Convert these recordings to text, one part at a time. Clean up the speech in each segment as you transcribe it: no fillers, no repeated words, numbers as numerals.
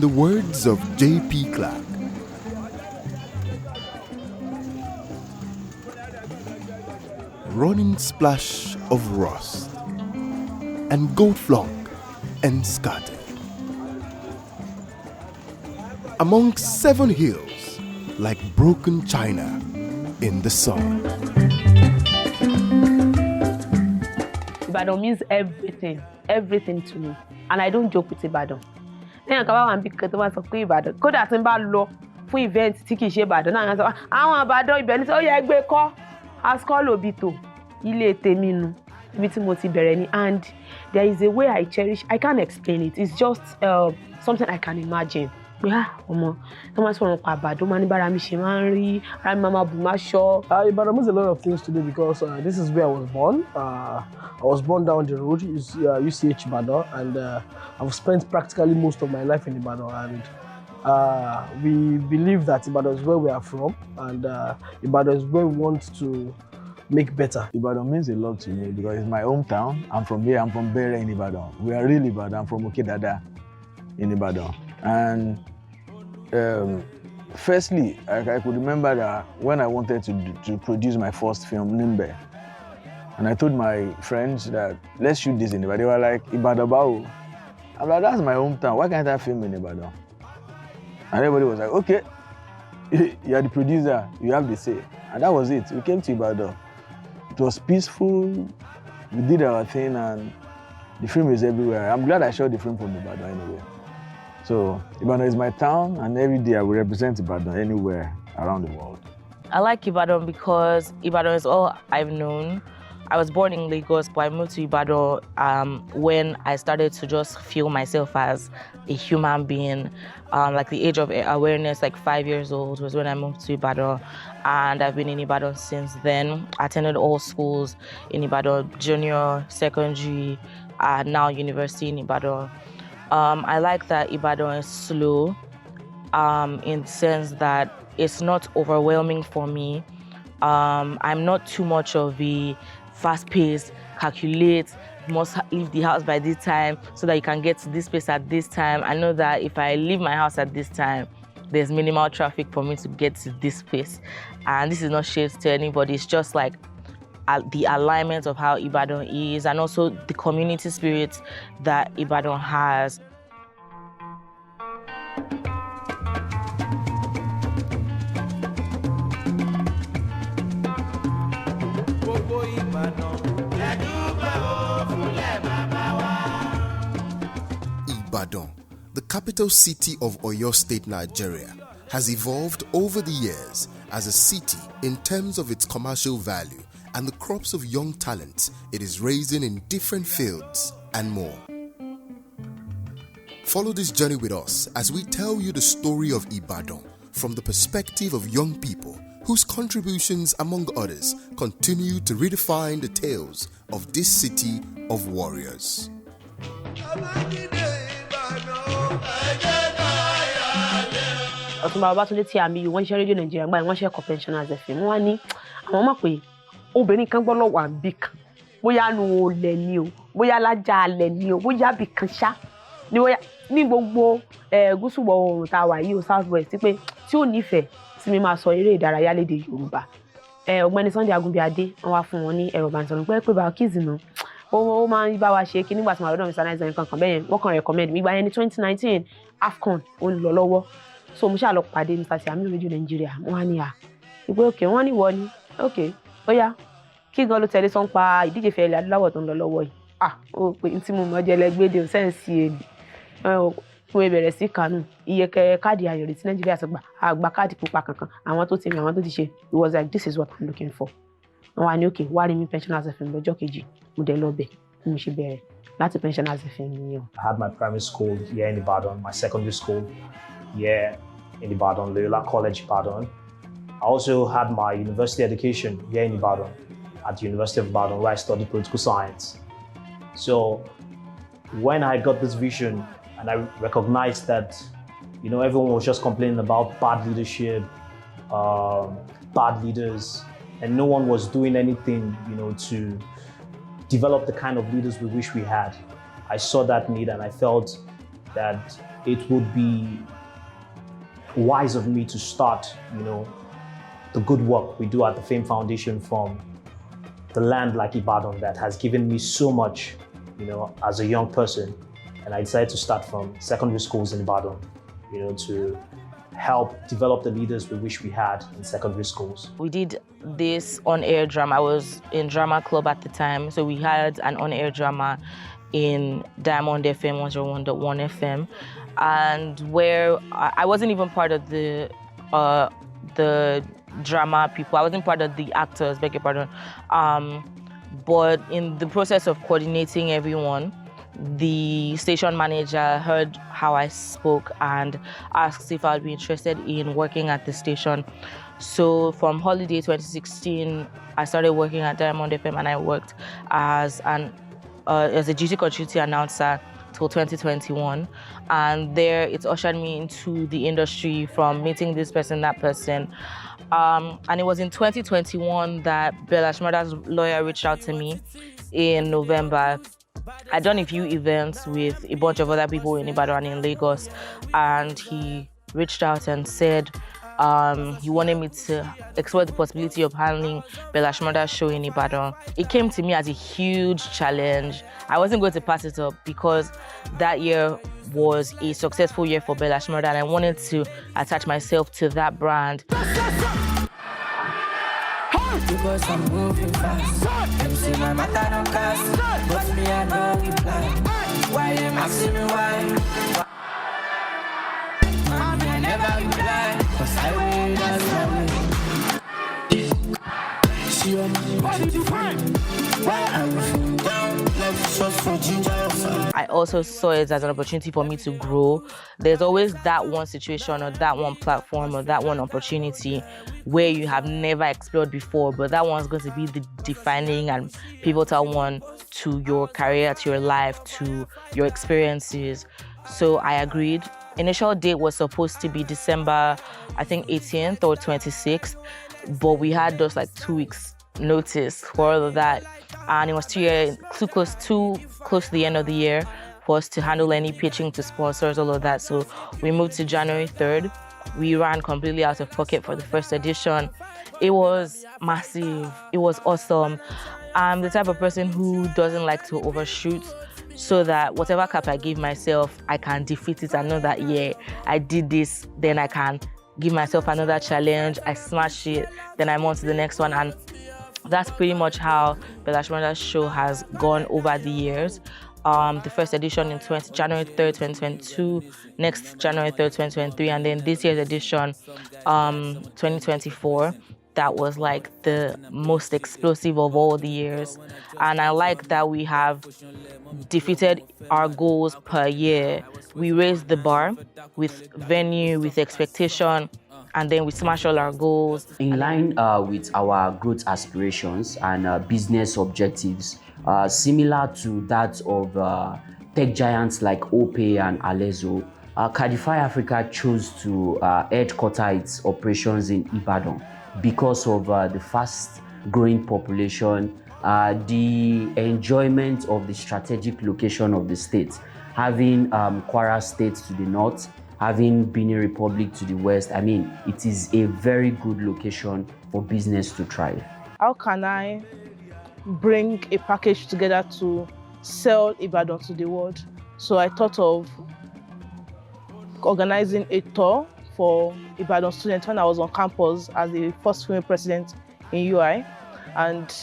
the words of J.P. Clark, running splash of rust and gold flung and scattered among 7 hills like broken china in the sun. Ibadan means everything to me, and I don't joke with Ibadan. Then I want big to want to Ibadan. Go that in bad law for event tiki she Ibadan. Now I say I want Ibadan event. Oh yeah, gbe ko. Ask call Obito. Ile temi nu. Ibi tí mo ti bẹ̀rẹ̀ ni, and there is a way I cherish. I can't explain it. It's just something I can imagine. Yeah, Omo. Thomas from Ibadan, mani bara mi she man ri, ara mi mama bu ma so. Ibadan means a lot of things to me because this is where I was born. I was born down the road, UCH Ibadan, and I've spent practically most of my life in Ibadan. And we believe that Ibadan is where we are from, and Ibadan is where we want to make better. Ibadan means a lot to me because it's my hometown. I'm from here. I'm from Bere in Ibadan. We are really Ibadan. I'm from Okedada in Ibadan. And firstly, I could remember that when I wanted to produce my first film, Nimbe, and I told my friends that let's shoot this in Ibadan. They were like, Ibadan Bao. I'm like, that's my hometown. Why can't I film in Ibadan? And everybody was like, okay, you're the producer, you have the say. And that was it. We came to Ibadan. It was peaceful. We did our thing, and the film is everywhere. I'm glad I shot the film from Ibadan anyway. So Ibadan is my town, and every day I will represent Ibadan anywhere around the world. I like Ibadan because Ibadan is all I've known. I was born in Lagos, but I moved to Ibadan when I started to just feel myself as a human being. Like the age of awareness, like 5 years old was when I moved to Ibadan, and I've been in Ibadan since then. I attended all schools in Ibadan, junior, secondary, now university in Ibadan. I like that Ibadan is slow in the sense that it's not overwhelming for me. I'm not too much of a fast-paced, calculate, must leave the house by this time so that you can get to this place at this time. I know that if I leave my house at this time, there's minimal traffic for me to get to this place. And this is not shade to anybody. It's just like the alignment of how Ibadan is, and also the community spirit that Ibadan has. Ibadan, the capital city of Oyo State, Nigeria, has evolved over the years as a city in terms of its commercial value and the crops of young talents it is raising in different fields and more. Follow this journey with us as we tell you the story of Ibadan from the perspective of young people whose contributions, among others, continue to redefine the tales of this city of warriors. Ọ̀túnba Babátúndé tí àmì wọ́n ṣe rédíò Nàìjíríà gbà wọ́n ṣe pensioners FM wọ́n ní àwọn mọ̀ pé obìnrin kan gbọ́ lọ́wọ́ àbí kan bóyá nu olè ni o bóyá lájà alẹ̀ ni o bóyá bì kan ṣá ni bóyá ní gbogbo gúúsù ìwọ̀ oòrùn tá a wà yìí o south west pé tí ò nífẹ̀ẹ́ sí mi máa sọ eré ìdárayá lédè Yorùbá. Ọ̀gbẹ́ni Sunday Agunbíadé wọ́n wá fún wọn ní ẹ̀rọ ìbánisọ̀rọ̀ pé bá kids náà ó máa ń bá wa ṣe kí nígbà tí màá lọ́dọ̀ Mr. Nice nǹkan kan bẹ́yẹn wọ́n kàn recommend mi ìgbà yẹn ní 2019 AFCON ó ń lọ lọ́wọ́. So mo ṣá lọ pàdé Mr. Siami Radio Nigeria wọ́n á ní ìpé òkè wọ́n ní wọ́n ní òkè ó yá kí gan ló tẹ̀lé sọ́n pa ìdíje fẹ́ ilẹ̀ adúláwọ̀ tó ń lọ lọ́wọ́ yìí ó pé tí mo mọ̀ jẹ́ lẹ́gbẹ́dẹ́ sẹ́ǹsì èlì fún ìbẹ̀rẹ̀ sí kánú iye káàdì ayọ̀rẹ̀ tí Nàìjíríà sọ àgbà káàdì pupa kankan àwọn tó ti mi àwọn tó ti ṣe it was like this is what I'm looking for. Wọ́n wá ní òkè wá rí mi pensioners FM lọ́jọ́ kejì mo dẹ̀ lọ bẹ̀ mo ṣe bẹ̀rẹ̀ láti pensioners FM nìyẹn. I had my primary school here in Ibadan, my secondary school here in Ibadan, Loyola College, Ibadan. I also had my university education here in Ibadan, at the University of Ibadan, where I studied political science. So when I got this vision and I recognized that, everyone was just complaining about bad leadership, bad leaders, and no one was doing anything, to develop the kind of leaders we wish we had. I saw that need and I felt that it would be wise of me to start, the good work we do at the Fame Foundation from the land like Ibadan that has given me so much, as a young person. And I decided to start from secondary schools in Ibadan, to help develop the leaders we wish we had in secondary schools. We did this on-air drama. I was in drama club at the time, so we had an on-air drama in Diamond FM 101.1 FM, and where I wasn't even part of the drama people. I wasn't part of the actors, beg your pardon. But in the process of coordinating everyone, the station manager heard how I spoke and asked if I'd be interested in working at the station. So from holiday 2016, I started working at Diamond FM, and I worked as a duty continuity announcer till 2021. And there it ushered me into the industry from meeting this person, that person. And it was in 2021 that Belash mother's lawyer reached out to me in November. I'd done a few events with a bunch of other people in Ibadan and in Lagos, and he reached out and said he wanted me to explore the possibility of handling Belash mother's show in Ibadan. It came to me as a huge challenge. I wasn't going to pass it up because that year was a successful year for Belash mother, and I wanted to attach myself to that brand. Because I'm moving fast. Them say my matter don't cast, but me I know reply. Why them asking me why? Mommy, I never reply, 'cause I wait as my way. She on my body define. Why I'm feeling down, like sauce for ginger. I also saw it as an opportunity for me to grow. There's always that one situation or that one platform or that one opportunity where you have never explored before, but that one's going to be the defining and pivotal one to your career, to your life, to your experiences. So I agreed. Initial date was supposed to be December, I think 18th or 26th, but we had just like 2 weeks notice for all of that. And it was too close to the end of the year for us to handle any pitching to sponsors, all of that. So we moved to January 3rd. We ran completely out of pocket for the first edition. It was massive. It was awesome. I'm the type of person who doesn't like to overshoot, so that whatever cap I give myself, I can defeat it and know that, yeah, I did this, then I can give myself another challenge. I smash it, then I'm on to the next one. And that's pretty much how Belash mother's show has gone over the years. The first edition in January 3rd, 2022, next January 3rd, 2023, and then this year's edition, 2024. That was like the most explosive of all the years. And I like that we have defeated our goals per year. We raised the bar with venue, with expectation, and then we smash all our goals. In line with our growth aspirations and business objectives, similar to that of tech giants like Opay and Alezo, Cadify Africa chose to headquarter its operations in Ibadan because of the fast-growing population, the enjoyment of the strategic location of the state, having Kwara State to the north, having Benin Republic to the west. I mean, it is a very good location for business to thrive. How can I bring a package together to sell Ibadan to the world? So I thought of organizing a tour for Ibadan students when I was on campus as the first female president in UI. And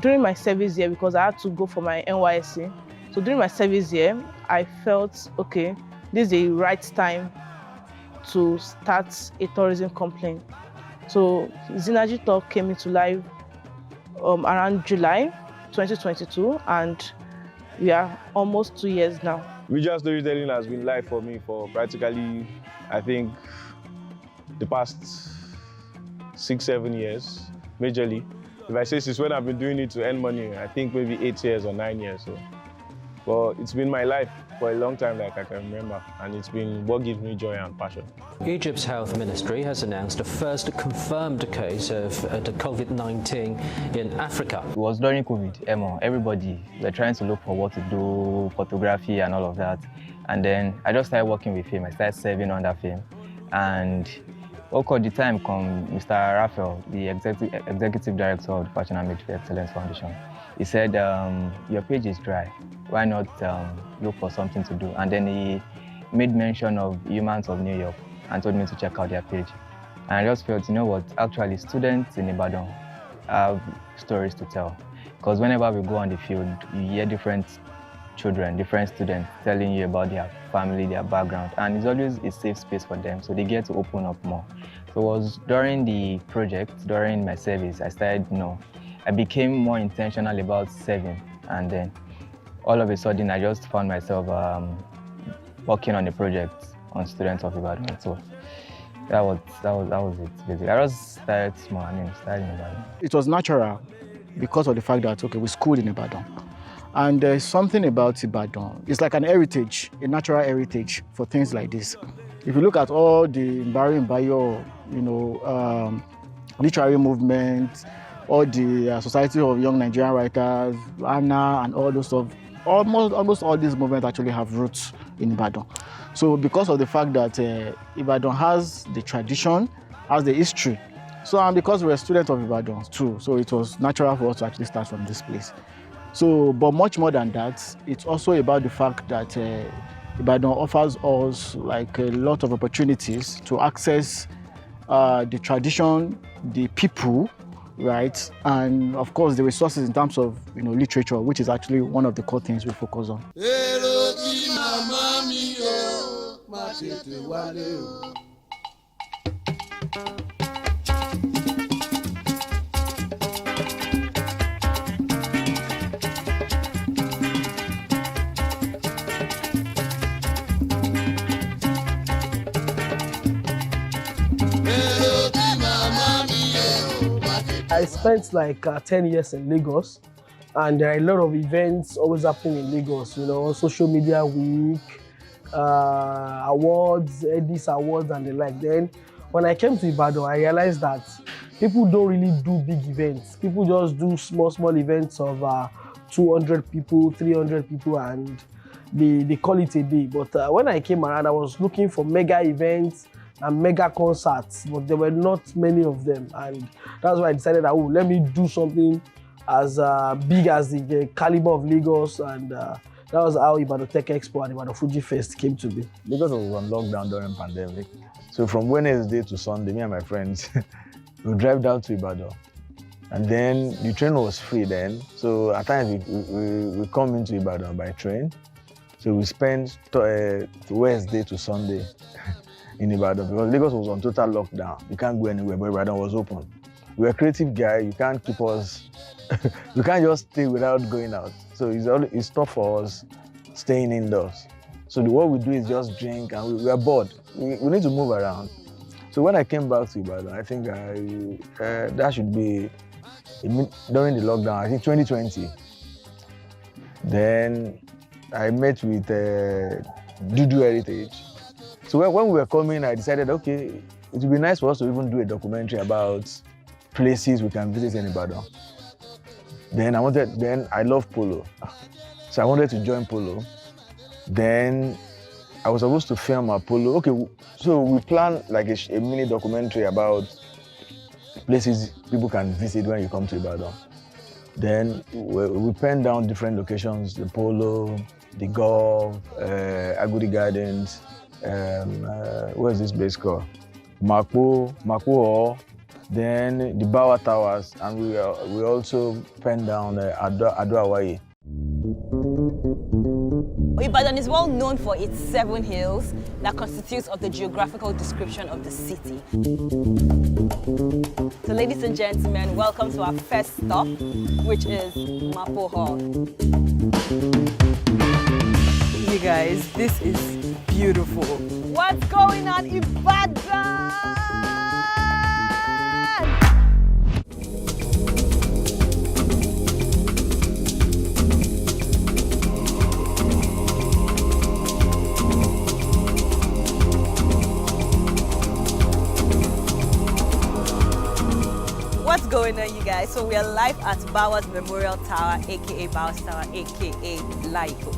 during my service year, because I had to go for my NYSC, so during my service year, I felt, okay, this is the right time to start a tourism company. So Zen Talk came into life around July 2022, and we are almost 2 years now. Visual storytelling has been life for me for practically, I think, the past 6-7 years, majorly. If I say since when I've been doing it to earn money, I think maybe 8 years or 9 years. So, but it's been my life for a long time, like I can remember, and it's been what gives me joy and passion. Egypt's health ministry has announced a first confirmed case of the COVID-19 in Africa. It was during COVID, everybody were trying to look for what to do, photography and all of that. And then I just started working with him. I started serving under him. And at the time come Mr. Raphael, the executive director of the Fashion and Media Excellence Foundation. He said, your page is dry. Why not look for something to do? And then he made mention of Humans of New York and told me to check out their page. And I just felt, you know what, actually students in Ibadan have stories to tell. Because whenever we go on the field, you hear different children, different students telling you about their family, their background, and it's always a safe space for them, so they get to open up more. So it was during the project, during my service, I started, I became more intentional about serving, and then all of a sudden I just found myself working on a project on students of Ibadan. So that was it basically. I just started small, started in Ibadan. It was natural because of the fact that, we schooled in Ibadan. And there's something about Ibadan. It's like an heritage, a natural heritage for things like this. If you look at all the Bayo, literary movement, all the Society of Young Nigerian Writers, ANA, and all those stuff, almost all these movements actually have roots in Ibadan. So because of the fact that Ibadan has the tradition, has the history, and because we're students of Ibadan too, so it was natural for us to actually start from this place. So, but much more than that, it's also about the fact that Ibadan offers us like a lot of opportunities to access the tradition, the people, right? And of course the resources in terms of literature, which is actually one of the core things we focus on. I spent like 10 years in Lagos, and there are a lot of events always happening in Lagos, social media week, awards, Edis awards and the like. Then when I came to Ibadan, I realized that people don't really do big events. People just do small events of 200 people, 300 people, and they call it a day. But when I came around, I was looking for mega events and mega concerts, but there were not many of them, and that's why I decided that let me do something as big as the caliber of Lagos, and that was how Ibadan Tech Expo and Ibadan Fuji Fest came to be. Because I was on lockdown during pandemic, so from Wednesday to Sunday, me and my friends we drive down to Ibadan, and then the train was free then, so at times we come into Ibadan by train, so we spend Wednesday to Sunday in Ibadan, because Lagos was on total lockdown. You can't go anywhere, but Ibadan was open. We're a creative guy, you can't keep us, you can't just stay without going out. So it's tough for us staying indoors. So what we do is just drink, and we are bored. We need to move around. So when I came back to Ibadan, I think that should be during the lockdown, I think 2020. Then I met with Dudu Heritage. So when we were coming, I decided, okay, it would be nice for us to even do a documentary about places we can visit in Ibadan. Then I love polo. So I wanted to join polo. Then I was supposed to film a polo. Okay, so we planned like a mini documentary about places people can visit when you come to Ibadan. Then we penned down different locations, the polo, the golf, Agudi Gardens, where's this place called? Mapo, then the Bawa Towers, and we also penned down Ado Hawaii. Ibadan is well known for its 7 hills that constitutes of the geographical description of the city. So ladies and gentlemen, welcome to our first stop, which is Mapo Hall. You guys, this is beautiful. What's going on, Ibadan? What's going on, you guys? So we are live at Bawa's Memorial Tower, aka Bawa's Tower, aka Laiko.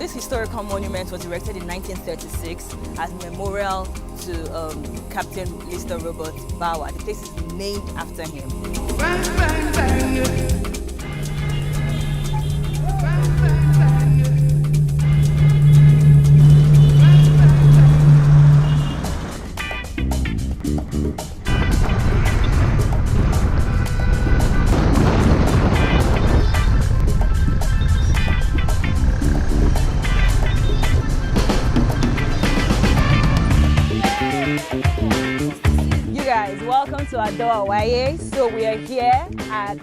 This historical monument was erected in 1936 as a memorial to Captain Lister Robert Bauer. The place is named after him. Welcome to Ado Awaye. So we are here at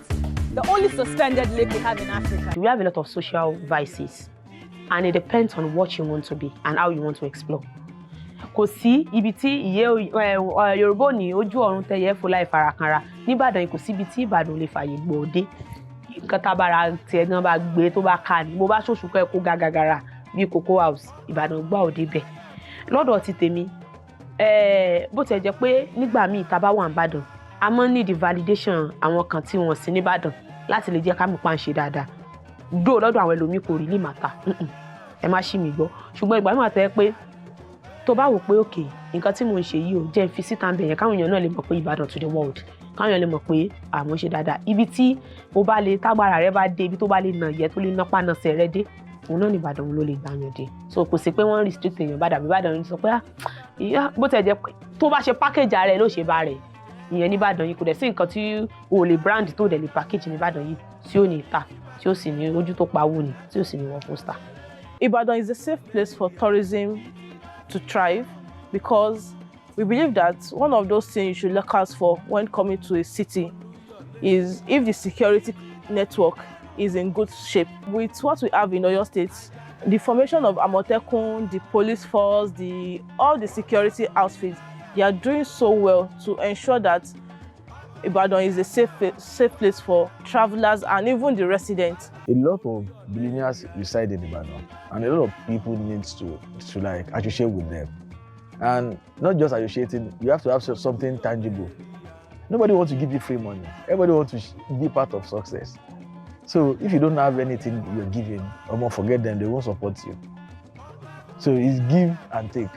the only suspended lake we have in Africa. We have a lot of social vices, and it depends on what you want to be and how you want to explore. Kò sí ibi tí Yoruba ní ojú ọ̀run tẹ́yẹ fò láì farakanra. Ní Ìbàdàn kò sí ibi tí Ìbàdàn lè fàyè gbòde. Nǹkan tá bára tiẹ̀ gan bá gbé tó bá ká ní. Bó bá ṣoṣù kọ́ ẹ kó gàgàgàrà bí Cocoa House, Ìbàdàn gbà òde bẹ̀. Lọ́dọ̀ ti tèmi, bó ti jẹ́ pé nígbà míì tá bá wà ní Ìbàdàn, a máa ń need validation àwọn kan tí wọ́n sí ní Ìbàdàn láti lè jẹ́ ká mọ̀ pa ń ṣe dáadáa. Dó lọ́dọ̀ àwọn ẹlòmíì kò rí lè màtà. Ẹ má ṣì mí gbọ́. Ṣùgbọ́n ìgbà míì àtẹ́ pé tó bá wò pé okay, nǹkan tí mo ń ṣe yìí ò jẹ́ fi síta ń bẹ̀yẹn káwọn èèyàn náà lè mọ̀ pé Ìbàdàn to the world. Káwọn èèyàn lè mọ̀ pé àmọ́ ṣe dáadáa. Ibi tí o bá lè tágbára rẹ bá dé, ibi tó bá lè nà yẹ tó lè nápa náà sẹ̀ rẹ dé, òun náà ní Ìbàdàn ló lè gbà yàn dé. So kò sí pé wọ́n restrict èèyàn Ìbàdàn ní sọ pé bó tẹ̀ jẹ́ pé tó bá ṣe package rẹ̀ ló ṣe bá rẹ̀. Ìyẹn ní Ìbàdàn yìí kò dẹ̀ sí nǹkan tí o lè brand tó dẹ̀ lè package ní Ìbàdàn yìí tí ó ní ìta, tí ó sì ní ojú tó pawó ni, tí ó sì ní wọ́n poster. Ibadan is a safe place for tourism to thrive because we believe that one of those things you should look out for when coming to a city is if the security network is in good shape. With what we have in Oyo State, the formation of Amotekun, the police force, all the security outfits, they are doing so well to ensure that Ibadan is a safe place for travelers and even the residents. A lot of billionaires reside in Ibadan, and a lot of people need to like associate with them. And not just associating, you have to have something tangible. Nobody wants to give you free money. Everybody wants to be part of success. So if you don't have anything you're giving, forget them, they won't support you. So it's give and take.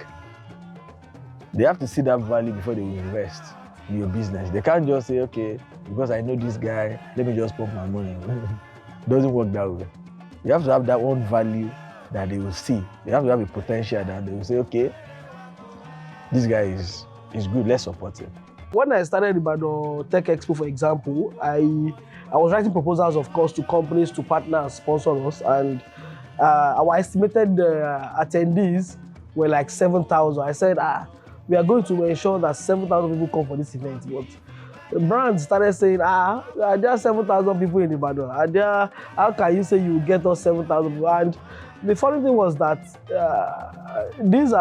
They have to see that value before they will invest in your business. They can't just say, okay, because I know this guy, let me just pump my money. It doesn't work that way. You have to have that one value that they will see. They have to have a potential that they will say, okay, this guy is good, let's support him. When I started Ibadan Tech Expo, for example, I was writing proposals, of course, to companies, to partners, sponsor us, and our estimated attendees were like 7,000. I said, we are going to ensure that 7,000 people come for this event. But the brands started saying, there are 7,000 people in Ibadan. How can you say you get us 7,000 people? And the funny thing was that this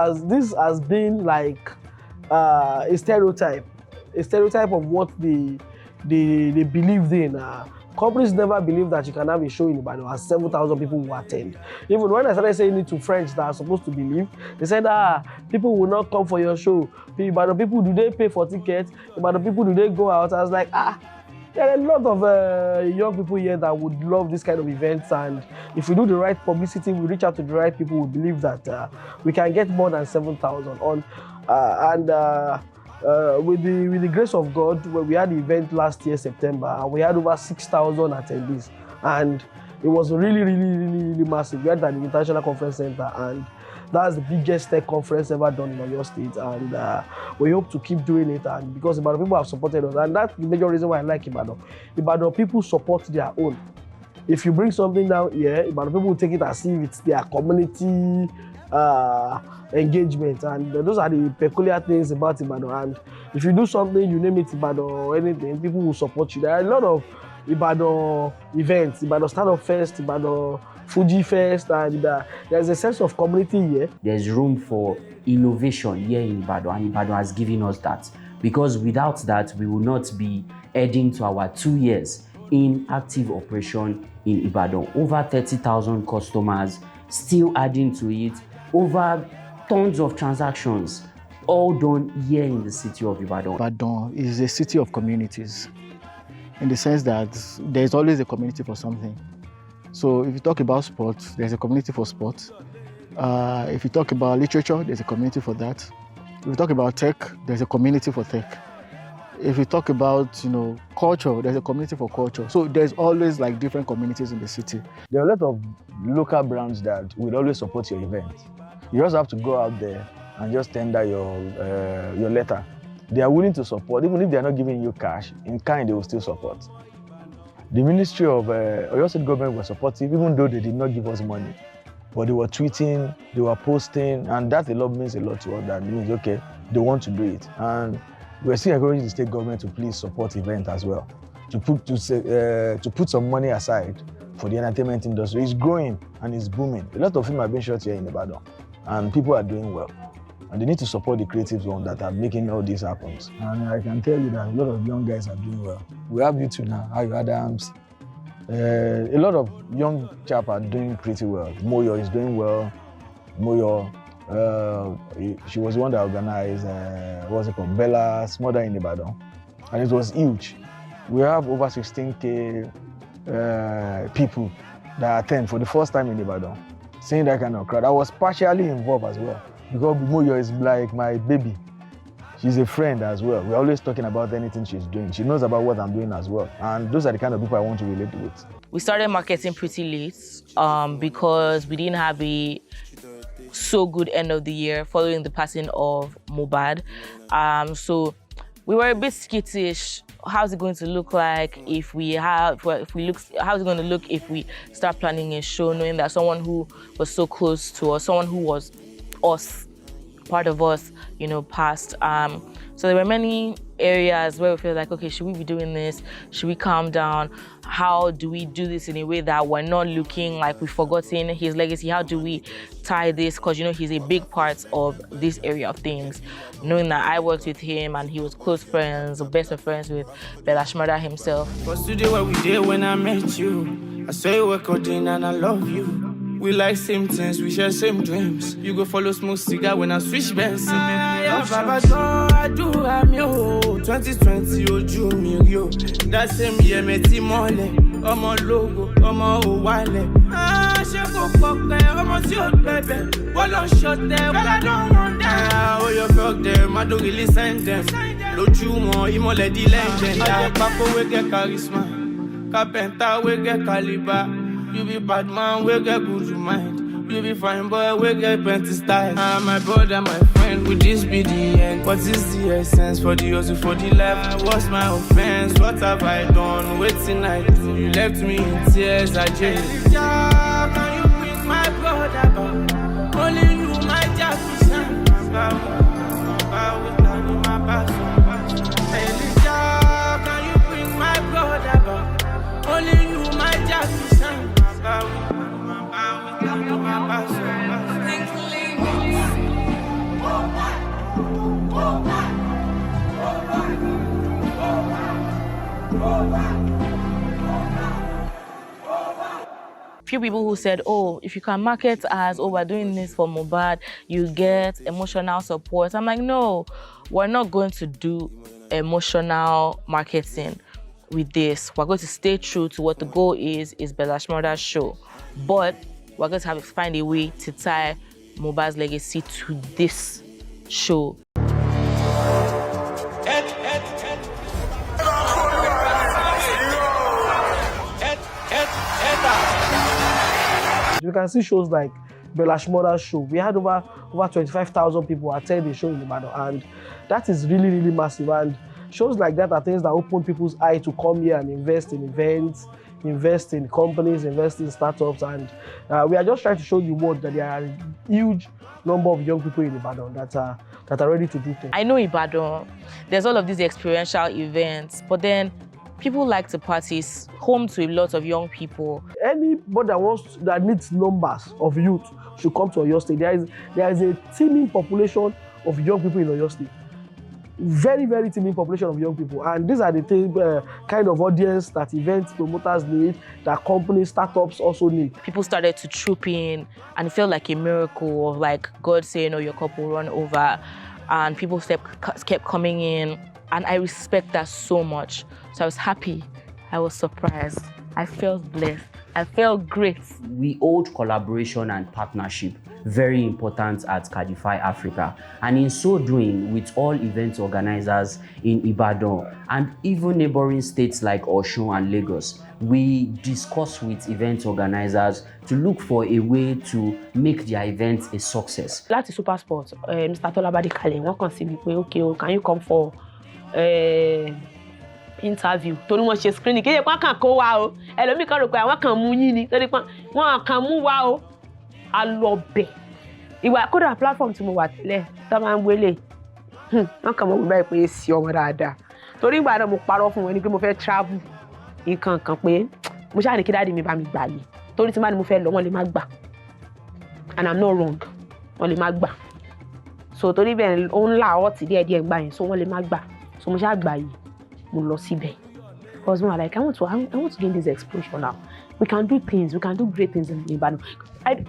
has been like a stereotype of what they believed in. Companies never believed that you can have a show in Ibadan and 7,000 people will attend. Even when I started saying it to friends that are supposed to believe, they said, people will not come for your show. Ibadan people, do they pay for tickets? Ibadan people, do they go out? I was like, there are a lot of young people here that would love this kind of events, and if we do the right publicity, we reach out to the right people, we believe that we can get more than 7,000 on. With the grace of God, when we had the event last year, September, we had over 6,000 attendees, and it was really massive. We had that in the International Conference Center, and that's the biggest tech conference ever done in Oyo State, and we hope to keep doing it, and because Ibadan people have supported us, and that's the major reason why I like Ibadan. Ibadan people support their own. If you bring something down here, Ibadan people will take it as if it's their community engagement, and those are the peculiar things about Ibadan. And if you do something, you name it Ibadan or anything, people will support you. There are a lot of Ibadan events, Ibadan Stand-Up Fest, Ibadan Fuji Fest, and there's a sense of community here. There's room for innovation here in Ibadan, and Ibadan has given us that. Because without that, we will not be heading to our 2 years in active operation in Ibadan. Over 30,000 customers, still adding to it, over tons of transactions, all done here in the city of Ibadan. Ibadan is a city of communities, in the sense that there's always a community for something. So if you talk about sports, there's a community for sports. If you talk about literature, there's a community for that. If you talk about tech, there's a community for tech. If you talk about, culture, there's a community for culture. So there's always like different communities in the city. There are a lot of local brands that will always support your event. You just have to go out there and just tender your letter. They are willing to support, even if they are not giving you cash, in kind they will still support. The Ministry of Oyo State government was supportive, even though they did not give us money. But they were tweeting, they were posting, and that means a lot to us. That means, okay, they want to do it. And we're still encouraging the state government to please support event as well, to put some money aside for the entertainment industry. It's growing and it's booming. A lot of films have been shot here in Ibadan, and people are doing well. And they need to support the creatives ones that are making all this happen. And I can tell you that a lot of young guys are doing well. We have you two now, Ayo Adams. A lot of young chaps are doing pretty well. Moyo is doing well. Moyo, she was the one that organized, what's it called, Belash mother in Ibadan. And it was huge. We have over 16K people that attend for the first time in Ibadan, seeing that kind of crowd. I was partially involved as well, because Moyo is like my baby. She's a friend as well. We're always talking about anything she's doing. She knows about what I'm doing as well. And those are the kind of people I want to relate with. We started marketing pretty late because we didn't have a so good end of the year following the passing of Mohbad. So we were a bit skittish. How's it going to look like how's it going to look if we start planning a show, knowing that someone who was so close to us, someone who was us, part of us, passed. So there were many areas where we feel like, okay, should we be doing this? Should we calm down? How do we do this in a way that we're not looking like we've forgotten his legacy? How do we tie this? Because, he's a big part of this area of things. Knowing that I worked with him and he was close friends, or best of friends with Belash mother himself. What's today what we did when I met you? I saw you work out and I love you. We like same things, we share same dreams. You go follow smoke cigar when I switch bands. I do, I'm yo. 2020, ojú mi yo. That same year, me timole. Ọmọ logo, ọmọ owale. Ṣé kò pọ̀pẹ́, ọmọ tí ó bẹ̀bẹ̀. Wọ́n lọ ṣọ̀tẹ̀, well I don't want that. Oh, you fuck them, I don't really send them. Lójú wọn, ìmọ̀lẹ̀ di legend. Àjẹpákó we get charisma. Carpenter we get caliber. You be bad man, we get good to mind. You be fine boy, we get plenty style. My brother, my friend, would this be the end? What is the essence for the hustle, for the life? What's my offense? What have I done? Waiting I do. You left me in tears, I just. Can you bring my brother back? Only you, my job is shine. Can you bring my brother back? Only you, my job is shine. Few people who said, oh, if you can market as, oh, we're doing this for Mohbad, you get emotional support. I'm like, no, we're not going to do emotional marketing with this. We're going to stay true to what the goal is Belash mother's show. But we're going to have to find a way to tie Mohbad's legacy to this show. You can see shows like Belash mother's show. We had over 25,000 people attend the show in Ibadan, and that is really, really massive. And shows like that are things that open people's eye to come here and invest in events, invest in companies, invest in startups, and we are just trying to show the world that there are a huge number of young people in Ibadan that are ready to do things. I know Ibadan, there's all of these experiential events, but then people like to party, it's home to a lot of young people. Anybody that needs numbers of youth should come to Oyo State. There is a teeming population of young people in Oyo State. Very, very teeming population of young people. And these are the kind of audience that event promoters need, that companies, startups also need. People started to troop in, and it felt like a miracle of like God saying, oh, your cup will run over. And people kept coming in. And I respect that so much. So I was happy. I was surprised. I felt blessed. I felt great. We hold collaboration and partnership very important at Cadify Africa. And in so doing, with all event organizers in Ibadan and even neighboring states like Osun and Lagos, we discuss with event organizers to look for a way to make their event a success. Láti Super Sport, Mr. Tolabadi Kale, wọ́n kàn sí mi pé, okay, can you come for interview? Torí wọ́n ṣe screening, kéde pọ́n kàn kó wa o. Ẹlòmíì kan rò pé àwọn kan mú yín ni, torí pọ́n wọ́n kàn mú wa o. A lọ bẹ̀. Ìwà kódà platform tí mo wà tẹ́lẹ̀, tá máa ń gbélé. Wọ́n kàn mọ̀ wí báyìí pé sí ọmọ dáadáa. Torí ìgbà náà mo parọ́ fún wọn ni pé mo fẹ́ travel. Nǹkan kan pé mo ṣáà ní kí dáàdi mi bá mi gbà yìí. Torí tí má ni mo fẹ́ lọ, wọ́n lè má gbà. And I'm not wrong. Wọ́n lè má gbà. So torí bẹ́ẹ̀ ó ń la ọtí díẹ̀díẹ̀ gbà yẹn, so wọ́n lè má gbà. So mo ṣáà gbà yìí. Mo lọ síbẹ̀. Because more like I want to gain this exposure now. We can do things, we can do great things in Ibadan.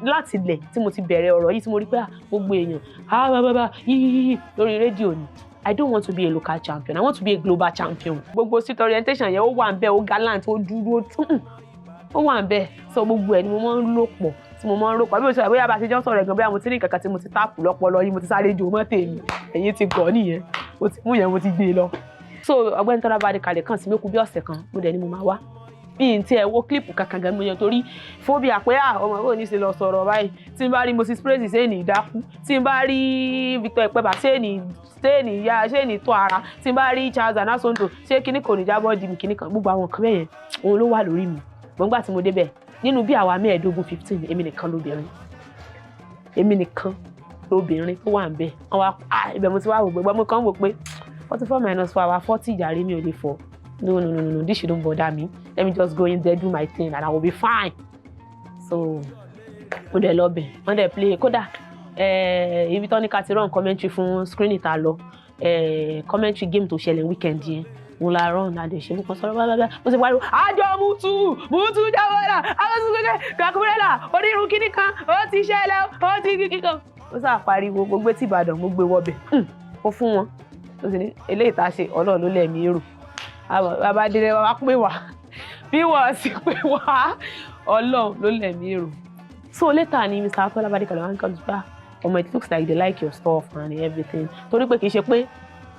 Láti ilẹ̀ tí mo ti bẹ̀rẹ̀ ọ̀rọ̀ yìí tí mo rí pé gbogbo èèyàn bàbá yíyí lórí rédíò ni. I don't want to be a local champion. I want to be a global champion. Gbogbo street orientation yẹn ó wà ń bẹ̀, ó gallant, ó dúró, ó wà ń bẹ̀. So gbogbo ẹ̀ ni mo máa ń lò pọ̀, tí mo máa ń rò pọ̀. Bí mo ṣe bóyá bá ṣe jọ́ sọ̀rọ̀ ẹ̀gbọ́n bóyá mo ti ní kankan tí mo ti táàpù lọ́pọlọ yìí, mo ti sáré jo mọ́ tèmi. Ẹ̀yin ti gọ̀ nìyẹn. Mo ti mú yẹn, mo ti gbé lọ. So Ọ̀gbẹ́ni Tolabadi Kale kàn sí mi kú bí ọ̀sẹ̀ kan, mo dẹ̀ ni mo máa wá. Bí n tí ẹ wo clip kankan gan mo yẹn torí phobia pé ọmọ ò ní ṣe lọ sọ̀rọ̀ báyìí. Tí n bá rí Moses Praise ṣe ní ìdákú, tí n bá rí Victor Epeba ṣe ní tó ara, tí n bá rí Charles Anasonto ṣe kíní kò ní jábọ́ di mi kíní kan, gbogbo àwọn nǹkan bẹ́ẹ̀ yẹn òun ló wà lórí mi. Mo gbà tí mo débẹ̀ nínú bí àwa 15 èmi nìkan lóbìnrin. Èmi nìkan lóbìnrin tó wà ń bẹ̀. Wọ́n wá ibẹ̀ mo ti wá wò gbogbo mo kàn wò pé 44 minus 4 àwa 40 jàre mi ò lè fọ́. No, this shouldn't bother me. Let me just go in there, do my thing, and I will be fine. So, mo dẹ̀ lọ bẹ̀, wọ́n dẹ̀ play. Kódà, ibi tó ní ká ti run commentary fún screen ìta lọ, commentary game tó ṣẹlẹ̀ weekend yẹn. Mo la run, na dẹ̀ ṣe mo kàn sọ̀rọ̀ blábláblá. Mo sì pariwo, àjọ mútu jáwọ́lá, àwọn kàkúrẹ́là, onírun kíní kan, ó ti ṣẹlẹ̀, ó ti kíkí kan. Ó sá pariwo, gbogbo tí Ìbàdàn, mo gbé wọbẹ̀. Ó fún wọn. Ó sì ní, eléyìí tá ṣe, Ọlọ́run ló lẹ̀mí èrò. Bàbá délé wa pé wá bí wọ́n sì pé wá Ọlọ́run ló lẹ̀mí èrò. So later ni Mr. Tolabadi Kale wọ́n kàn gbà ọmọ it looks like they like your stuff and everything. Torí pé kì í ṣe pé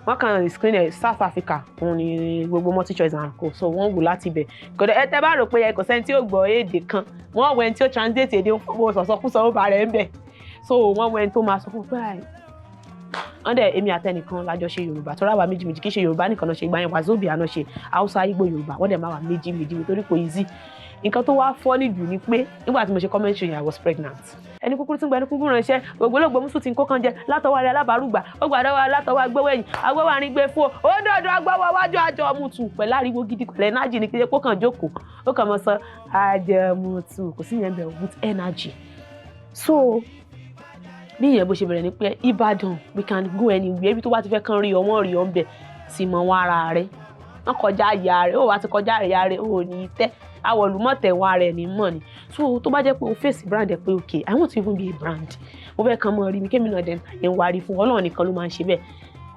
wọ́n kàn screen ẹ̀ South Africa òun ni gbogbo multi choice and co so wọ́n wù láti bẹ̀. Kò dẹ̀ tẹ́ bá rò pé kò sẹ́ni tí ó gbọ́ èdè kan wọ́n wẹ̀ tí ó translate èdè fún sọ̀sọ́kúsọ ó bá rẹ̀ ń bẹ̀. So wọ́n wẹ̀ tó máa sọ fún pé wọ́n dẹ̀ èmi àtẹnìkan lájọ ṣe Yorùbá tó ráwa méjì kì í ṣe Yorùbá nìkan náà ṣe ìgbà yẹn Wazobia náà ṣe Hausa Igbo Yorùbá wọ́n dẹ̀ máa wà méjì torí kò easy. Nǹkan tó wá funny jù ni pé nígbà tí mo ṣe commentary yẹn I was pregnant. Ẹni kúkúrú tí ń gba ẹni kúkúrú ránṣẹ́ ògbólógbò mùsùn tí ń kó kan jẹ látọwọ́ rẹ̀ alábàárùgbà ó gbàdọ́wọ́ látọwọ́ agbẹ́wẹ̀yìn agbẹ́wọ̀ àárín gbé fún ó dọ̀dọ̀ agbẹ́wọ̀ wájú àjọ mùtù pẹ̀lú ariwo gidi pẹ̀lú energy ní kílé kó kàn jókòó ó kàn mọ́ sọ àjẹ mùtù kò sí yẹn bẹ̀ with energy. So bí ìyẹn bó ṣe bẹ̀rẹ̀ ni pé Ìbàdàn we can go anywhere ibi tó bá ti fẹ́ kàn rí ọmọ rí ọ ń bẹ̀ sì mọ wọn ara rẹ̀ wọ́n kọjá ìyá rẹ̀ ó wá ti kọjá ìyá rẹ̀ ó ní tẹ́ àwọ̀lùmọ̀tẹ̀ wọn rẹ̀ ní mọ̀ ni. So tó bá jẹ́ pé o face brand ẹ̀ pé okay I want to even be a brand mo fẹ́ kàn mọ́ rí mi kémi náà dẹ̀ yẹn wá rí fún Ọlọ́run nìkan ló máa ń ṣe bẹ́ẹ̀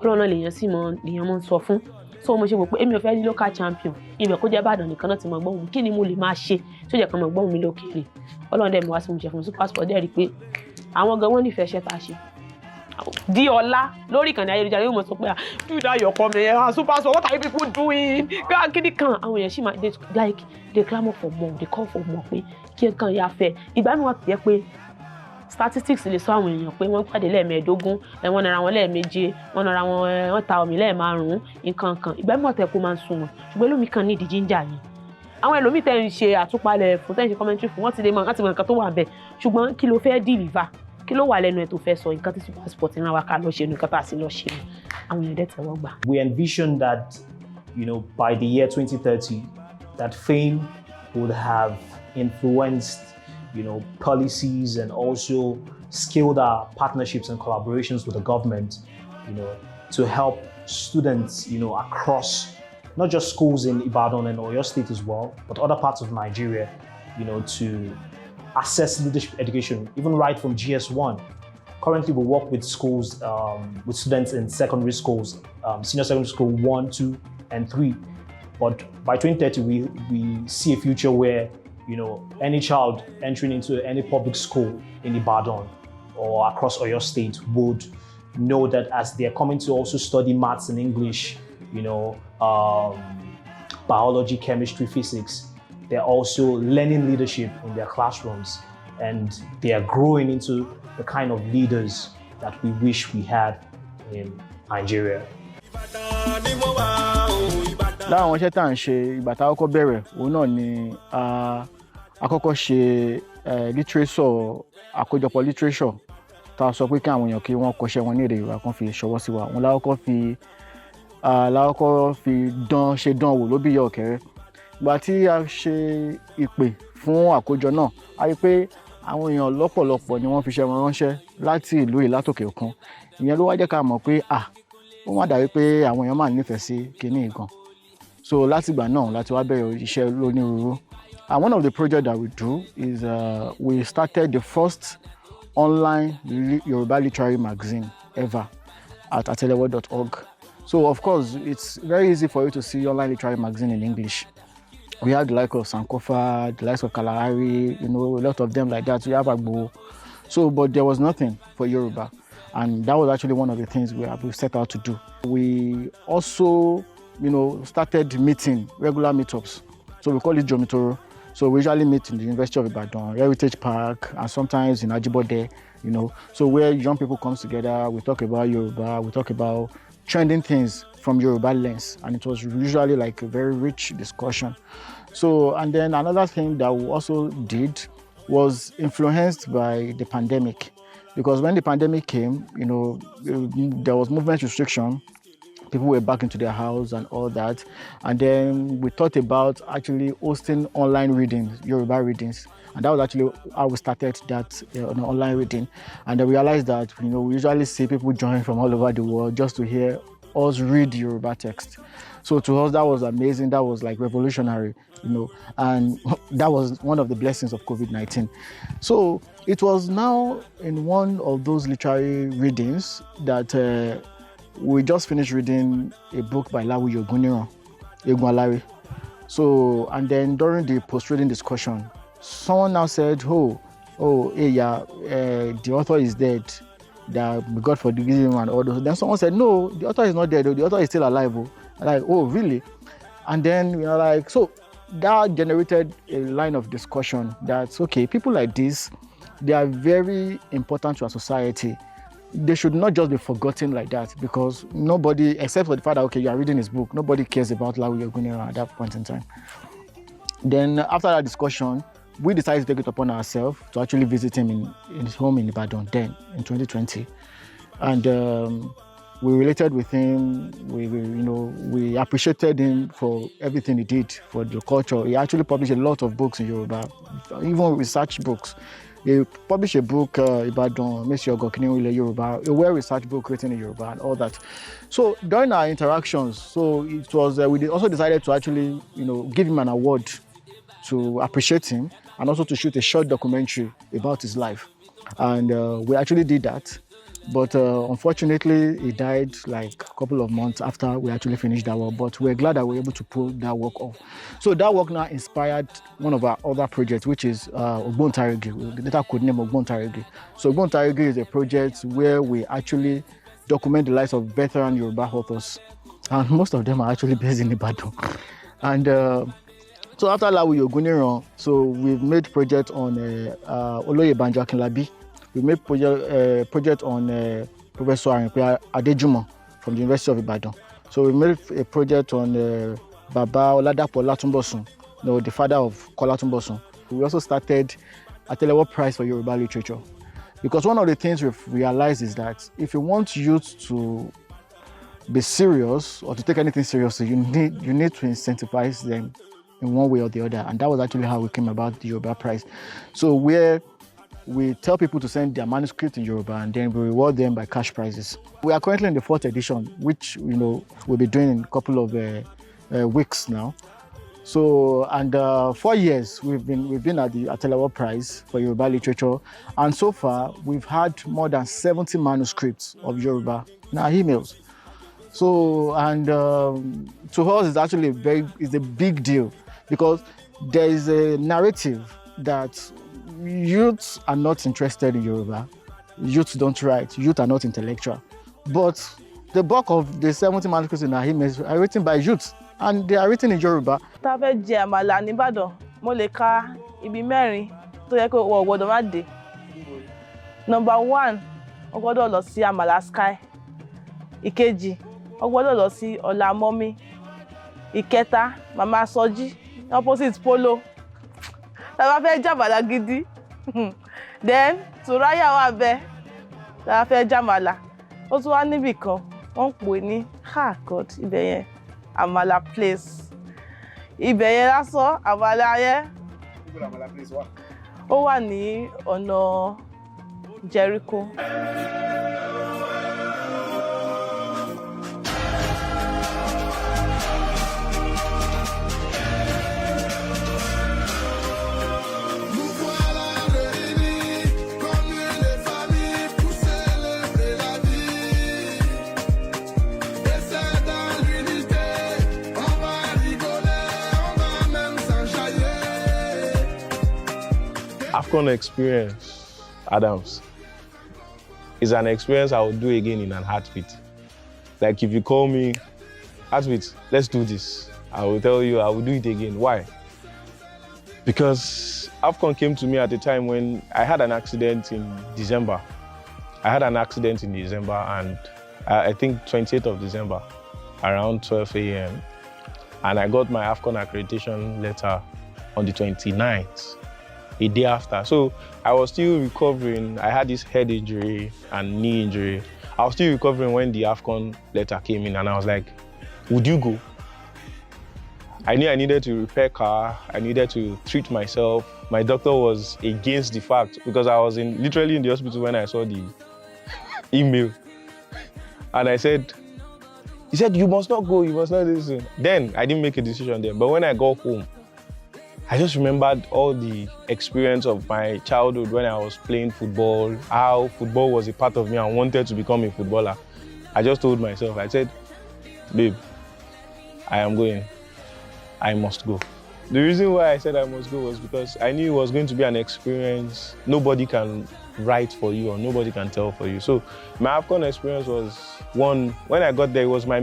Ọlọ́run náà lèèyàn sì mọ lèèyàn mọ́ ń sọ fún. So mo ṣe wò pé èmi ò fẹ́ ní local champion ibẹ̀ kó jẹ́ Ìbàdàn nìkan náà ti mọ̀ gbọ́n mi kí ni mo lè máa ṣe tó jẹ́ kan mọ̀ gbọ́n mi lókèrè Ọlọ́run dẹ̀ mi wá sí mo ṣe fún Super Sport dẹ̀ rí pé àwọn gan wọ́n nífẹ̀ẹ́ ṣẹ́ tá a ṣe di ọlá lórí ìkànnì ayélujára yóò mọ̀ sọ pé do that your comment Super Sport what are you people doing kíni kan àwọn èèyàn sì máa they clamour for more they call for more pé kí nǹkan ya fẹ́ ìgbà mi wà tó yẹ pé statistics lè sọ àwọn èèyàn pé wọ́n pàdé lẹ́ẹ̀mẹ́ẹ̀dógún wọ́n nara wọn lẹ́ẹ̀méje wọ́n nara wọn wọ́n ta omi lẹ́ẹ̀márùn-ún nǹkan kan ìgbà mi wà tó yẹ kó máa ń sun wọn ṣùgbọ́n ẹlòmíì kan ní ìdí jíńjà yìí àwọn ẹlòmíì tẹ́ ń ṣe àtúpalẹ̀ fún tẹ́ ń ṣe commentary fún wọ́n ti lè mọ nǹkan tó wà bẹ́ẹ̀ ṣùgbọ́n kí ló fẹ́ deliver kí ló wà lẹ́nu ẹ̀ tó fẹ́ sọ nǹkan tí Super Sport ń wá ká lọ ṣe nǹkan tá a sì lọ ṣe àwọn èèyàn dẹ̀ tẹ́wọ́ gbà. We envision that by the year 2030 that fame would have influenced policies and also scaled our partnerships and collaborations with the government to help students across not just schools in Ibadan and Oyo State as well but other parts of Nigeria to access leadership education, even right from GS1. Currently, we work with schools, with students in secondary schools, senior secondary school 1, 2, and 3. But by 2030, we see a future where, any child entering into any public school in Ibadan or across Oyo State would know that as they're coming to also study maths and English, biology, chemistry, physics, they're also learning leadership in their classrooms, and they are growing into the kind of leaders that we wish we had in Nigeria. Lára àwọn iṣẹ́ tá à ń ṣe ìgbà tá a kọ́kọ́ bẹ̀rẹ̀ òun náà ni a kọ́kọ́ ṣe literature, àkójọpọ̀ literature tá a sọ pé kí àwọn èèyàn kí wọ́n kọ́ṣẹ́ wọn ní èdè Yorùbá kan fi ṣọwọ́ sí wa. Òun la kọ́kọ́ fi ṣe dán wò ló bí ìyá ọ̀kẹ́rẹ́. Ìgbà tí a ṣe ìpè fún àkójọ náà, a rí pé àwọn èèyàn lọ́pọ̀lọpọ̀ ni wọ́n fi ṣẹ́ wọn ránṣẹ́ láti ìlú yìí látòkè òkun. Ìyẹn ló wá jẹ́ ká mọ̀ pé ó má dàbí pé àwọn èèyàn máa nífẹ̀ẹ́ sí kinní gan. So láti ìgbà náà láti wá bẹ̀rẹ̀ iṣẹ́ lónírúurú. And one of the projects that we do is we started the first online Yoruba literary magazine ever at atelewo.org. So of course, it's very easy for you to see online literary magazine in English. We have the likes of Sankofa, the likes of Kalahari, a lot of them like that. We have Agbo. So, but there was nothing for Yoruba. And that was actually one of the things we set out to do. We also, started meeting, regular meetups. So we call it Jomitoro. So we usually meet in the University of Ibadan, Heritage Park, and sometimes in Ajibode, So where young people come together, we talk about Yoruba, we talk about trending things from Yoruba lens. And it was usually like a very rich discussion. So, and then another thing that we also did was influenced by the pandemic. Because when the pandemic came, there was movement restriction. People were back into their house and all that. And then we thought about actually hosting online readings, Yoruba readings. And that was actually how we started that online reading. And I realized that, we usually see people join from all over the world just to hear us read Yoruba text. So to us, that was amazing. That was like revolutionary, and that was one of the blessings of COVID-19. So it was now in one of those literary readings that we just finished reading a book by Lawu Yoguniran, Egwalari. So, and then during the post-reading discussion, someone now said, the author is dead, that God forgive him and all those. Then someone said, no, the author is not dead, the author is still alive. Like, oh, really? And then, so that generated a line of discussion that, okay, people like this, they are very important to our society. They should not just be forgotten like that, because nobody, except for the fact that, okay, you are reading his book, nobody cares about Lawu Yoguniran at that point in time. Then after that discussion, we decided to take it upon ourselves to actually visit him in his home in Ibadan then, in 2020. And we related with him, we appreciated him for everything he did for the culture. He actually published a lot of books in Yoruba, even research books. He published a book, Ibadan, Monsieur Gokini Yoruba, a well-researched book written in Yoruba and all that. So during our interactions, so it was, we also decided to actually, give him an award to appreciate him and also to shoot a short documentary about his life. And we actually did that. But unfortunately, he died like a couple of months after we actually finished that work. But we're glad that we were able to pull that work off. So that work now inspired one of our other projects, which is Ogbon Tarigi. We later could name Ogbon Tarigi. So Ogbon Tarigi is a project where we actually document the lives of veteran Yoruba authors. And most of them are actually based in Ibadan. And so after Lawu Yoguniran, so we've made project on Olori Banjo Akinlabi. We made project on Professor Arinpe Adejumo from the University of Ibadan. So we made a project on Baba Oladapo Olatunbosun, the father of Kola Tunbosun. We also started Atelewo Prize for Yoruba Literature. Because one of the things we've realized is that if you want youth to be serious or to take anything seriously, you need to incentivize them in one way or the other. And that was actually how we came about the Yoruba Prize. So where we tell people to send their manuscript in Yoruba and then we reward them by cash prizes. We are currently in the 4th edition, which we'll be doing in a couple of weeks now. So, and 4 years we've been at the Atelewo Prize for Yoruba Literature, and so far we've had more than 70 manuscripts of Yoruba in our emails. So, and to us, it's actually it's a big deal, because there is a narrative that youths are not interested in Yoruba. youth don't write, youth are not intellectual. But the bulk of the 70 manuscripts in our hymns are written by youth, and they are written in Yoruba. Tá a fẹ́ jẹ àmàlà ní Ìbàdàn, mo lè ka ibi mẹ́rin tó yẹ kó wọ gbọ́dọ̀ má dé. Number 1, o gbọ́dọ̀ lọ sí Àmàlà Sky. Ìkejì, o gbọ́dọ̀ lọ sí Ọlá Mọ́mí. Ìkẹta, Màmá Sọjí, opposite Polo. Tá a bá fẹ́ jẹ àmàlà gidi. Then, Tùráyà wà bẹ́ẹ̀. Tá a fẹ́ jẹ àmàlà. Ó tún wá níbì kan, wọ́n pè ní God, ibẹ̀ yẹn, Àmàlà Place. Ibẹ̀ yẹn lásán, àmàlà yẹn. Níbo l'Àmàlà Place wà? Ó wà ní ọ̀nà Jericho. AFCON experience, Adams, is an experience I would do again in an heartbeat. Like if you call me, heartbeat, let's do this, I will tell you I will do it again. Why? Because AFCON came to me at a time when I had an accident in December. And I think 28th of December, around 12 a.m. And I got my AFCON accreditation letter on the 29th. A day after. So I was still recovering. I had this head injury and knee injury. I was still recovering when the AFCON letter came in, and I was like, would you go? I knew I needed to repair car. I needed to treat myself. My doctor was against the fact because I was literally in the hospital when I saw the email. And he said, you must not go, you must not listen. Then I didn't make a decision then. But when I got home, I just remembered all the experience of my childhood when I was playing football, how football was a part of me and wanted to become a footballer. I just told myself, I said, babe, I am going. I must go. The reason why I said I must go was because I knew it was going to be an experience nobody can write for you or nobody can tell for you. So my AFCON experience was one, when I got there, it was my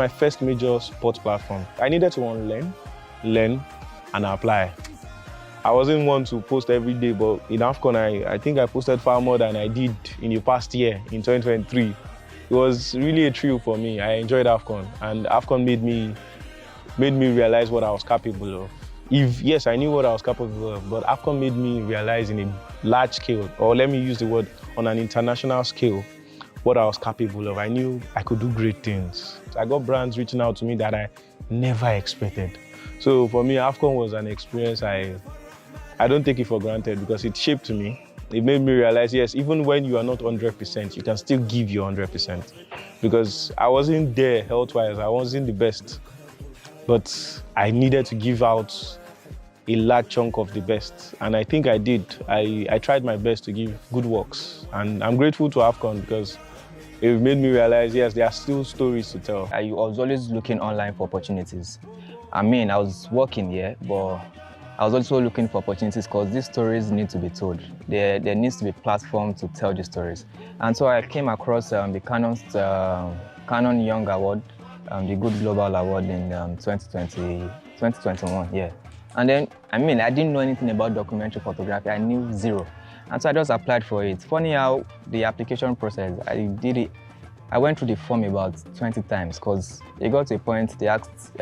first major sports platform. I needed to learn and apply. I wasn't one to post every day, but in AFCON, I think I posted far more than I did in the past year, in 2023. It was really a thrill for me. I enjoyed AFCON, and AFCON made me realize what I was capable of. Yes, I knew what I was capable of, but AFCON made me realize in a large scale, or let me use the word, on an international scale, what I was capable of. I knew I could do great things. I got brands reaching out to me that I never expected. So for me, AFCON was an experience I don't take it for granted because it shaped me. It made me realize, yes, even when you are not 100%, you can still give your 100%. Because I wasn't there health-wise, I wasn't the best. But I needed to give out a large chunk of the best. And I think I did. I tried my best to give good works. And I'm grateful to AFCON because it made me realize, yes, there are still stories to tell. I was always looking online for opportunities. I mean, I was working here, but I was also looking for opportunities because these stories need to be told. There needs to be a platform to tell these stories. And so I came across the Canon Young Award, the Good Global Award in 2021, yeah. And then, I mean, I didn't know anything about documentary photography. I knew zero. And so I just applied for it. Funny how the application process, I went through the form about 20 times because it got to a point they asked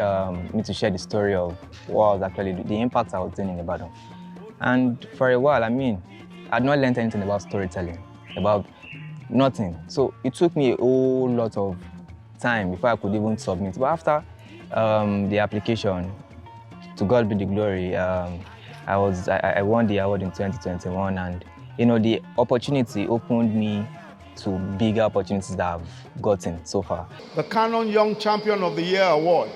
me to share the story of what was actually the impact I was doing in Ibadan. And for a while, I mean, I'd not learned anything about storytelling, about nothing. So it took me a whole lot of time before I could even submit. But after the application, to God be the glory, I won the award in 2021, and you know, the opportunity opened me to bigger opportunities that I've gotten so far. The Canon Young Champion of the Year Award,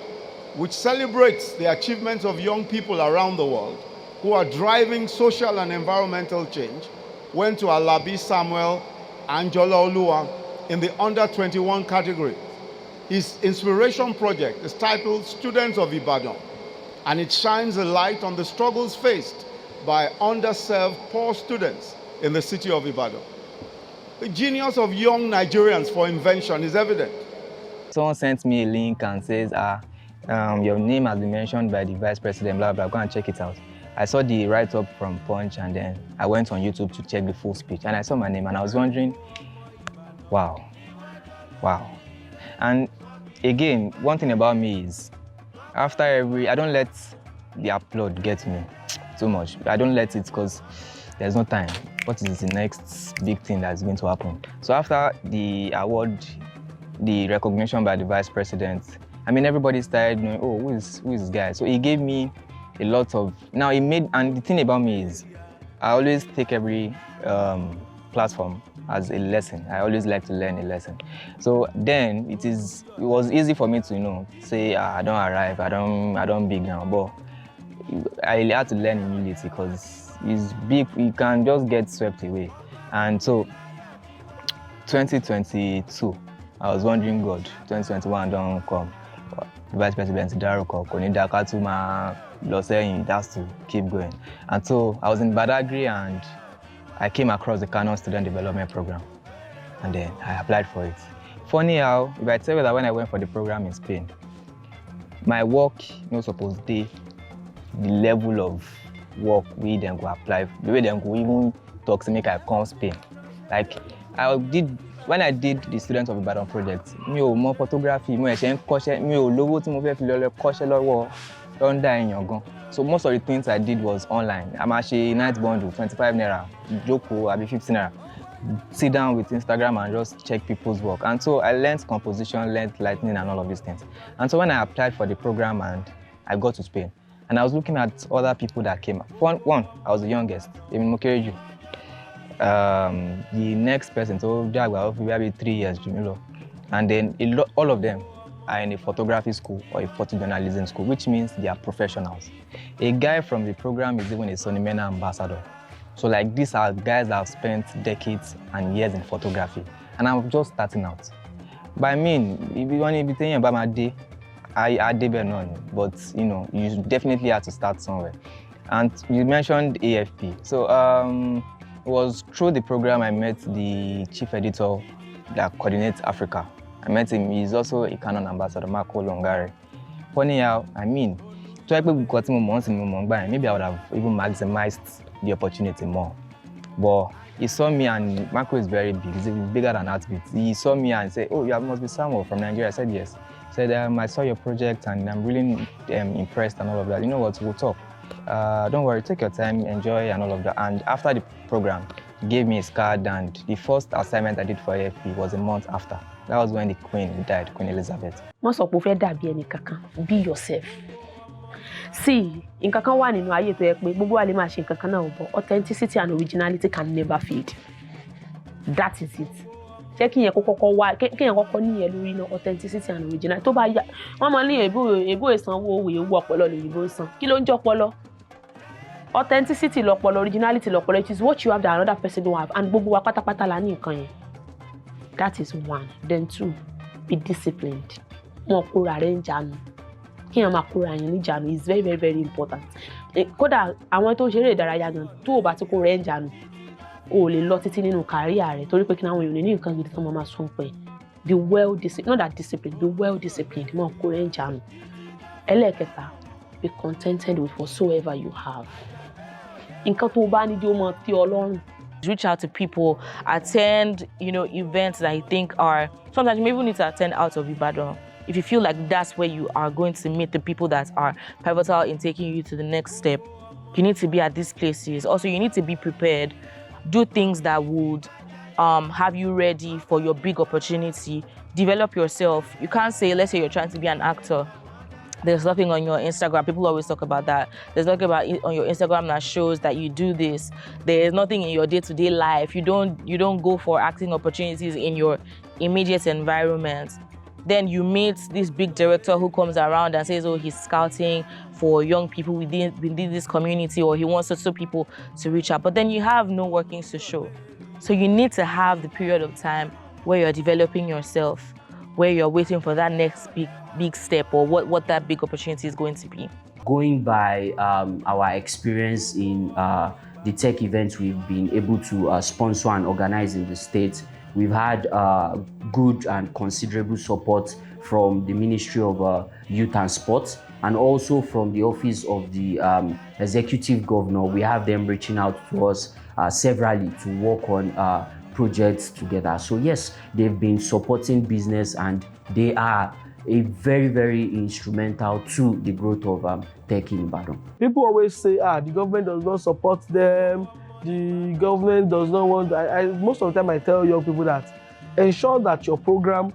which celebrates the achievements of young people around the world who are driving social and environmental change, went to Alabi Samuel Anjola Oluwa in the under-21 category. His inspiration project is titled Students of Ibadan, and it shines a light on the struggles faced by underserved poor students in the city of Ibadan. The genius of young Nigerians for invention is evident. Someone sent me a link and says, your name has been mentioned by the vice president, blah, blah, go and check it out. I saw the write-up from Punch, and then I went on YouTube to check the full speech, and I saw my name, and I was wondering, wow. And again, one thing about me is, after I don't let the applaud get me too much. I don't let it because there's no time. What is the next big thing that's going to happen? So after the award, the recognition by the vice president, I mean, everybody started knowing, oh, who is this guy? So he gave me a lot of, and the thing about me is, I always take every platform as a lesson. I always like to learn a lesson. So then it was easy for me to, say, I don't arrive, I don't big now, but I had to learn humility because it's big, you can just get swept away. And so 2022, I was wondering, God, 2021 don't come. The Vice President Daruko, Konidakatuma, Lossein, that's to keep going. And so I was in Badagry and I came across the Canon Student Development Program. And then I applied for it. Funny how, if I tell you that when I went for the program in Spain, my work, supposed to the level of work we then go apply, the way then go even talk to make I come Spain. Like when I did the Students of Ibadan project, mi ò mọ photography, mo ẹ̀ṣẹ̀ ń kọ́ṣẹ́, mi ò lówó tí mo fẹ́ fi lọ kọ́ṣẹ́ lọ́wọ́ London èèyàn gan. So most of the things I did was online. I'm actually night bundle, 25 naira, joko, abi 15 naira. Sit down with Instagram and just check people's work. And so I learned composition, learned lighting and all of these things. And so when I applied for the program and I got to Spain, and I was looking at other people that came. One, I was the youngest, Emin Mokereju. The next person, so maybe 3 years, and then all of them are in a photography school or a photojournalism school, which means they are professionals. A guy from the program is even a Sonimena ambassador. So like these are guys that have spent decades and years in photography, and I'm just starting out. But I mean, if you want to be thinking about my day, I did better, but you definitely have to start somewhere. And you mentioned AFP. So it was through the program I met the chief editor that coordinates Africa. I met him. He's also a Canon ambassador, Marco Longare. Funny how, maybe I would have even maximized the opportunity more. But he saw me, and Marco is very big. He's bigger than Heartbeat. He saw me and said, "Oh, you must be Samuel from Nigeria." I said, "Yes." He said, "I saw your project and I'm really impressed and all of that. You know what, we'll talk. Don't worry, take your time, enjoy and all of that." And after the program, he gave me his card, and the first assignment I did for AFP was a month after. That was when the Queen died, Queen Elizabeth. Be yourself. See, in nǹkan wà nínú ayé tó yẹ pé gbogbo wa lè máa ṣe nǹkan kan náà, but authenticity and originality can never fade. That is it. Ṣé kí yẹn kọ́kọ́ wá, kí yẹn kọ́kọ́ ní yẹn lórí náà, authenticity and originality. Tó bá yá, wọ́n máa ní èbó ìsanwó owó ewu ọpọlọ lóyìnbó san. Kí ló ń jẹ́ ọpọlọ? Authenticity lọ́pọlọ, originality lọ́pọlọ. It is what you have that another person don't have, and gbogbo wa pátápátá la ní nǹkan yẹn. That is one. Then two, be disciplined. Mo kóra rẹ̀ ń jánu. Is very, very, very important. Kódà àwọn tó ṣeré ìdárayá gan tó bá ti kó rẹ̀ ń jánu o lè lọ títí nínú career rẹ̀ torí pé kí àwọn èèyàn ní nǹkan gidi tó máa sún pé be well disciplined, not that disciplined, be well disciplined, mo kó rẹ̀ ń jánu. Ẹlẹ́kẹta, be contented with whatsoever you have. Nǹkan tó bá ní di o mọ tí Ọlọ́run. Reach out to people, attend, events that you think are, sometimes you may even need to attend out of Ibadan. If you feel like that's where you are going to meet the people that are pivotal in taking you to the next step, you need to be at these places. Also, you need to be prepared. Do things that would have you ready for your big opportunity. Develop yourself. You can't say, let's say you're trying to be an actor. There's nothing on your Instagram. People always talk about that. There's nothing on your Instagram that shows that you do this. There's nothing in your day-to-day life. You don't go for acting opportunities in your immediate environment. Then you meet this big director who comes around and says, oh, he's scouting for young people within this community, or he wants also people to reach out. But then you have no workings to show. So you need to have the period of time where you're developing yourself, where you're waiting for that next big step, or what that big opportunity is going to be. Going by our experience in the tech events we've been able to sponsor and organize in the state. We've had good and considerable support from the Ministry of Youth and Sports, and also from the Office of the Executive Governor. We have them reaching out to us severally to work on projects together. So yes, they've been supporting business, and they are a very, very instrumental to the growth of tech in Ibadan. People always say, the government does not support them, the government does not want. Most of the time I tell young people that ensure that your program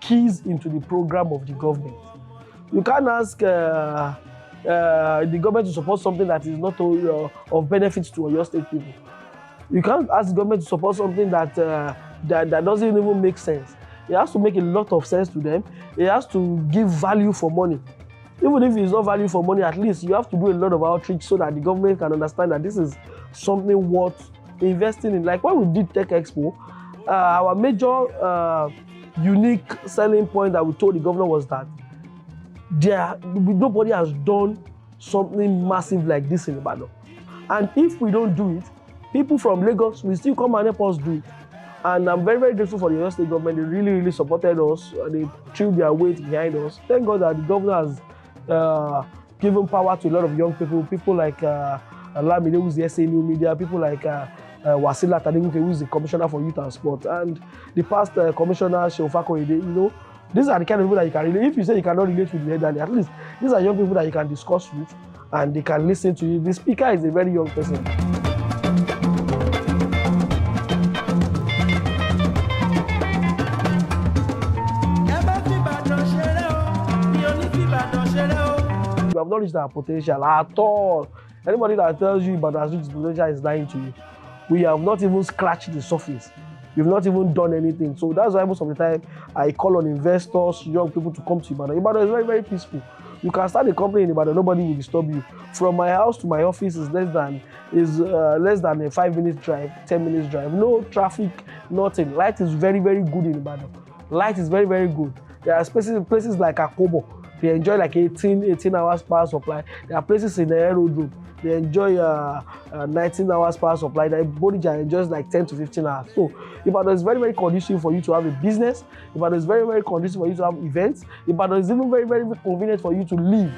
keys into the program of the government. You can't ask the government to support something that is not of benefit to your state people. You can't ask the government to support something that doesn't even make sense. It has to make a lot of sense to them. It has to give value for money. Even if it's not value for money, at least you have to do a lot of outreach so that the government can understand that this is something worth investing in. Like when we did Tech Expo, our major unique selling point that we told the governor was that nobody has done something massive like this in Ibadan. And if we don't do it, people from Lagos will still come and help us do it. And I'm very, very grateful for the Oyo State government. They really, really supported us. They threw their weight behind us. Thank God that the governor has given power to a lot of young people like Lamide, who's the SA New Media, people like Wasila Tadenguke, who is the Commissioner for Youth and Sport, and the past Commissioner, Sheofako Ide. These are the kind of people that you can relate. If you say you cannot relate with the elderly, at least these are young people that you can discuss with and they can listen to you. The speaker is a very young person. We have not reached our potential at all. Anybody that tells you Ibadan has reached potential is lying to you. We have not even scratched the surface. We've not even done anything. So that's why most of the time I call on investors, young people to come to Ibadan. Ibadan is very, very peaceful. You can start a company in Ibadan, nobody will disturb you. From my house to my office is less than a 5-minute drive, 10 minutes drive. No traffic, nothing. Light is very, very good in Ibadan. Light is very, very good. There are places like Akobo. They enjoy like 18 hours power supply. There are places in the aerodrome. They enjoy 19 hours power supply. The Bodija enjoys like 10 to 15 hours. So Ibadan is very, very conducive for you to have a business. Ibadan is very, very conducive for you to have events. Ibadan is even very, very convenient for you to live.